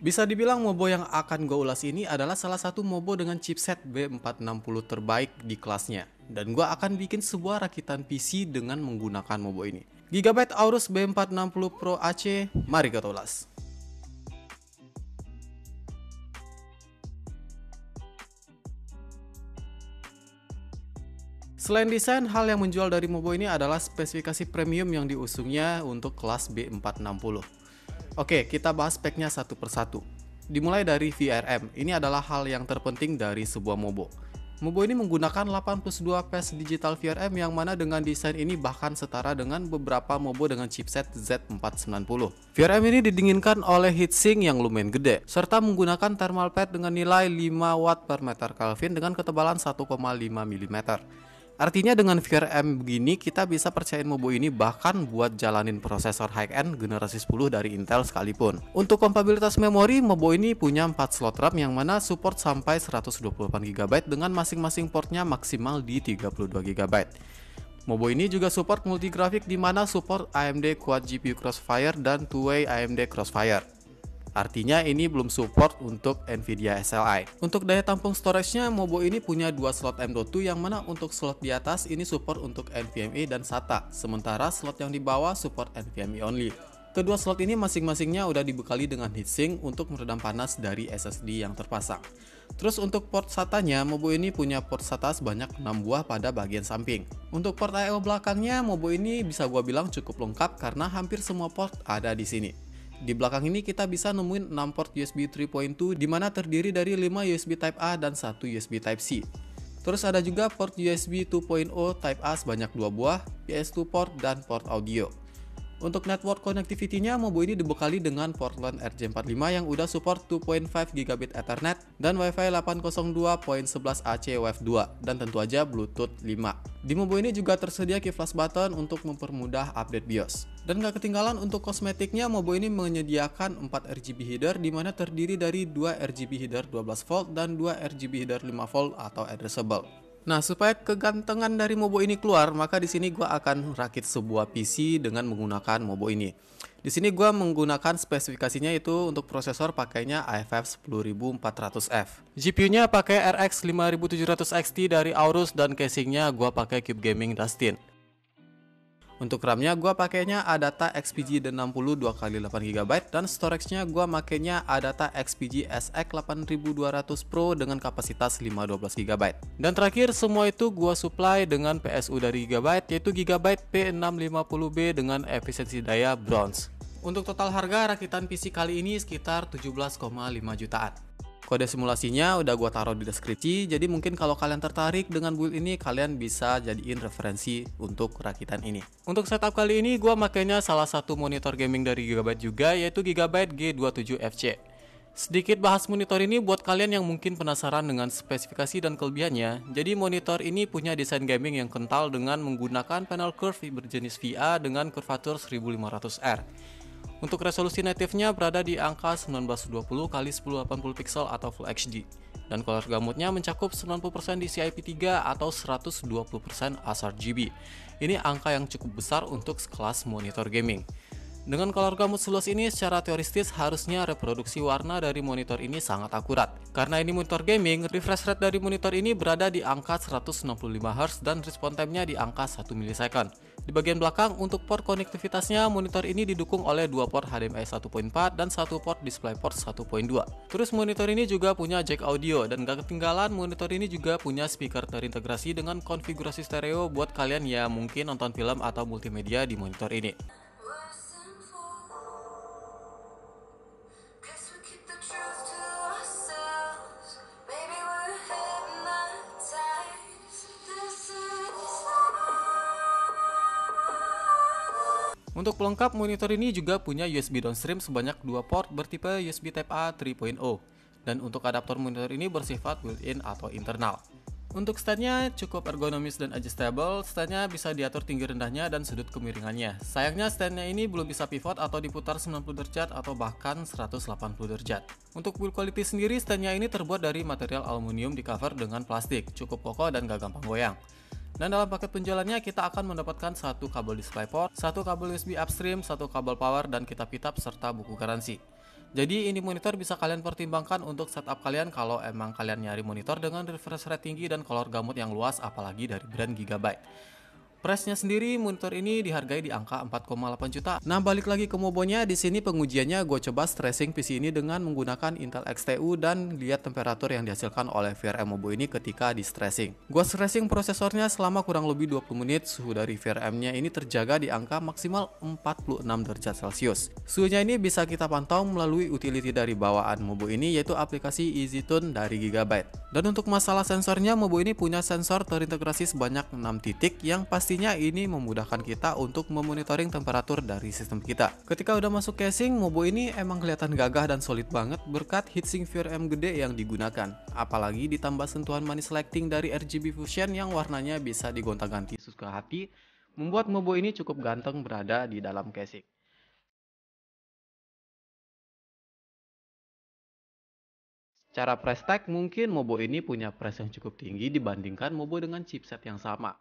Bisa dibilang Mobo yang akan gue ulas ini adalah salah satu Mobo dengan chipset B460 terbaik di kelasnya. Dan gue akan bikin sebuah rakitan PC dengan menggunakan Mobo ini. Gigabyte Aorus B460 Pro AC, mari kita ulas. Selain desain, hal yang menjual dari Mobo ini adalah spesifikasi premium yang diusungnya untuk kelas B460. Oke, kita bahas speknya satu persatu. Dimulai dari VRM, ini adalah hal yang terpenting dari sebuah Mobo. Mobo ini menggunakan 82 flash digital VRM yang mana dengan desain ini bahkan setara dengan beberapa Mobo dengan chipset Z490. VRM ini didinginkan oleh heatsink yang lumayan gede, serta menggunakan thermal pad dengan nilai 5 watt per meter Kelvin dengan ketebalan 1,5 mm. Artinya dengan VRM begini kita bisa percayain Mobo ini bahkan buat jalanin prosesor high-end generasi 10 dari Intel sekalipun. Untuk kompatibilitas memori, Mobo ini punya 4 slot RAM yang mana support sampai 128GB dengan masing-masing portnya maksimal di 32GB. Mobo ini juga support multigrafik di mana support AMD Quad GPU Crossfire dan Two-way AMD Crossfire. Artinya ini belum support untuk Nvidia SLI. Untuk daya tampung storage-nya, Mobo ini punya 2 slot M.2 yang mana untuk slot di atas ini support untuk NVMe dan SATA, sementara slot yang di bawah support NVMe only. Kedua slot ini masing-masingnya udah dibekali dengan heatsink untuk meredam panas dari SSD yang terpasang. Terus untuk port SATA-nya, Mobo ini punya port SATA sebanyak 6 buah pada bagian samping. Untuk port I/O belakangnya, Mobo ini bisa gua bilang cukup lengkap karena hampir semua port ada di sini. Di belakang ini kita bisa nemuin 6 port USB 3.2 di mana terdiri dari 5 USB Type A dan 1 USB Type C. Terus ada juga port USB 2.0 Type A sebanyak 2 buah, PS2 port dan port audio. Untuk network connectivity-nya, Mobo ini dibekali dengan port LAN RJ45 yang udah support 2.5 Gigabit Ethernet dan Wi-Fi 802.11ac WF2 dan tentu aja Bluetooth 5. Di Mobo ini juga tersedia key flash button untuk mempermudah update BIOS. Dan gak ketinggalan untuk kosmetiknya, Mobo ini menyediakan 4 RGB header di mana terdiri dari 2 RGB header 12V dan 2 RGB header 5V atau addressable. Nah, supaya kegantengan dari Mobo ini keluar, maka di sini gua akan rakit sebuah PC dengan menggunakan Mobo ini. Di sini gua menggunakan spesifikasinya itu untuk prosesor pakainya AFF 10400F. GPU-nya pakai RX 5700 XT dari Aorus dan casingnya gua pakai Cube Gaming Dustin. Untuk RAM-nya gua pakainya Adata XPG 60 2x8GB dan storage-nya gua makainya Adata XPG SX 8200 Pro dengan kapasitas 512GB. Dan terakhir semua itu gua supply dengan PSU dari Gigabyte yaitu Gigabyte P650B dengan efisiensi daya bronze. Untuk total harga rakitan PC kali ini sekitar 17,5 jutaan. Kode simulasinya udah gua taruh di deskripsi, jadi mungkin kalau kalian tertarik dengan build ini, kalian bisa jadiin referensi untuk rakitan ini. Untuk setup kali ini, gua makainya salah satu monitor gaming dari Gigabyte juga, yaitu Gigabyte G27FC. Sedikit bahas monitor ini buat kalian yang mungkin penasaran dengan spesifikasi dan kelebihannya. Jadi monitor ini punya desain gaming yang kental dengan menggunakan panel curve berjenis VA dengan kurvatur 1500R. Untuk resolusi native-nya berada di angka 1920 x 1080 pixel atau Full HD. Dan color gamutnya mencakup 90% DCI-P3 atau 120% sRGB. Ini angka yang cukup besar untuk sekelas monitor gaming. Dengan color gamut seluas ini, secara teoristis harusnya reproduksi warna dari monitor ini sangat akurat. Karena ini monitor gaming, refresh rate dari monitor ini berada di angka 165Hz dan response time-nya di angka 1 millisecond. Di bagian belakang, untuk port konektivitasnya, monitor ini didukung oleh 2 port HDMI 1.4 dan 1 port DisplayPort 1.2. Terus monitor ini juga punya jack audio, dan gak ketinggalan monitor ini juga punya speaker terintegrasi dengan konfigurasi stereo buat kalian yang mungkin nonton film atau multimedia di monitor ini. Untuk pelengkap, monitor ini juga punya USB downstream sebanyak 2 port bertipe USB Type-A 3.0. Dan untuk adaptor monitor ini bersifat built-in atau internal. Untuk stand-nya cukup ergonomis dan adjustable, stand-nya bisa diatur tinggi rendahnya dan sudut kemiringannya. Sayangnya stand-nya ini belum bisa pivot atau diputar 90 derajat atau bahkan 180 derajat. Untuk build quality sendiri, stand-nya ini terbuat dari material aluminium di cover dengan plastik, cukup kokoh dan gak gampang goyang. Dan dalam paket penjualannya kita akan mendapatkan satu kabel DisplayPort, satu kabel USB upstream, satu kabel power, dan kitab-kitab serta buku garansi. Jadi ini monitor bisa kalian pertimbangkan untuk setup kalian kalau emang kalian nyari monitor dengan refresh rate tinggi dan color gamut yang luas, apalagi dari brand Gigabyte. Price-nya sendiri monitor ini dihargai di angka 4,8 juta. Nah, balik lagi ke Mobonya, di sini pengujiannya gue coba stressing PC ini dengan menggunakan Intel XTU dan lihat temperatur yang dihasilkan oleh VRM Mobo ini ketika di stressing. Gue stressing prosesornya selama kurang lebih 20 menit, suhu dari VRM-nya ini terjaga di angka maksimal 46 derajat Celcius. Suhunya ini bisa kita pantau melalui utility dari bawaan Mobo ini, yaitu aplikasi EasyTune dari Gigabyte. Dan untuk masalah sensornya, Mobo ini punya sensor terintegrasi sebanyak 6 titik yang pastinya ini memudahkan kita untuk memonitoring temperatur dari sistem kita. Ketika udah masuk casing, Mobo ini emang kelihatan gagah dan solid banget berkat heatsink VRM gede yang digunakan. Apalagi ditambah sentuhan manis lighting dari RGB Fusion yang warnanya bisa digonta-ganti sesuka hati, membuat Mobo ini cukup ganteng berada di dalam casing. Secara price tag, mungkin Mobo ini punya price yang cukup tinggi dibandingkan Mobo dengan chipset yang sama.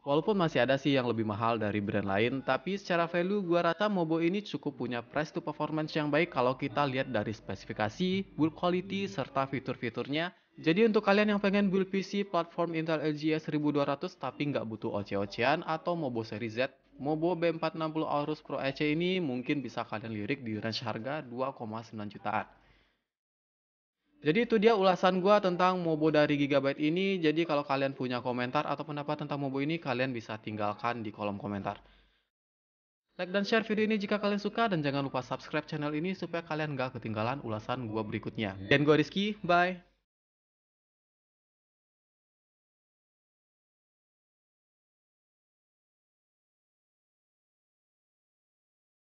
Walaupun masih ada sih yang lebih mahal dari brand lain, tapi secara value gua rasa Mobo ini cukup punya price to performance yang baik kalau kita lihat dari spesifikasi, build quality, serta fitur-fiturnya. Jadi untuk kalian yang pengen build PC platform Intel LGS 1200 tapi nggak butuh oce-ocean atau Mobo seri Z, Mobo B460 Aorus Pro EC ini mungkin bisa kalian lirik di range harga 2,9 jutaan. Jadi itu dia ulasan gua tentang Mobo dari Gigabyte ini. Jadi kalau kalian punya komentar atau pendapat tentang Mobo ini, kalian bisa tinggalkan di kolom komentar. Like dan share video ini jika kalian suka, dan jangan lupa subscribe channel ini supaya kalian gak ketinggalan ulasan gua berikutnya. Dan gua Rizky, bye!